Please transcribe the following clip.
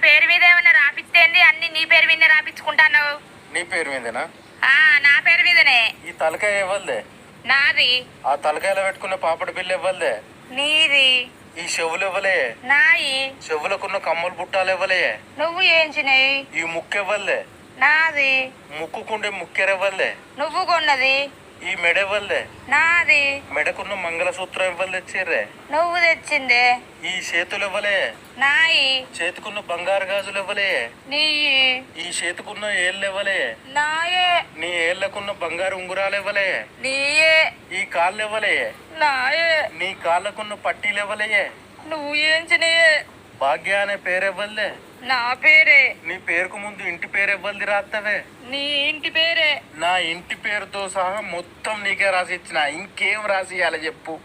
పేరు మీద ఏమన్నా రాపిస్తేంది? అన్ని నీ పేరు మీద రాపించుకుంటాను. నీ పేరు మీదేనా? నా పేరు మీదనే. ఈ తలకాయ ఇవ్వలే. నాది. ఆ తలకాయలో పెట్టుకున్న పాపడి బిల్లు ఇవ్వలే. నీది. ఈ చెవులు ఇవ్వలే. నాయి. చెవులకున్న కమ్మలు బుట్టాలు ఇవ్వలే. నువ్వు ఏంచినాయి? ఈ ముక్కు ఇవ్వలే. నాది. ముక్కుకుండే ముక్కెరవ్వలే. నువ్వు కొన్నది. ఈ మెడ ఇవ్వలే. నాది. మెడకున్న మంగళసూత్రం ఇవ్వలే తెచ్చిర్రే. నువ్వు తెచ్చిందే. ఈ చేతులు ఇవ్వలే. నాయి. చేతుకున్న బంగారు గాజులు ఇవ్వలే. నీయి. ఈ చేతుకున్న ఏళ్ళు ఇవ్వలే. నాయే. నీ ఏళ్లకున్న బంగారు ఉంగురాలు ఇవ్వలే. నీయే. ఈ కాళ్ళు ఇవ్వలే. నాయే. నీ కాళ్ళకున్న పట్టీలు ఇవ్వలే. నువ్వు ఏంచినాయే? భాగ్య అనే పేరు ఇవ్వలే. నా పేరే. నీ పేరుకు ముందు ఇంటి పేరు ఇవ్వల్ది రాత్తవే. నీ ఇంటి పేరే. నా ఇంటి పేరుతో సహా మొత్తం నీకే రాసి ఇచ్చిన. ఇంకేం రాసి ఇవ్వాలి చెప్పు?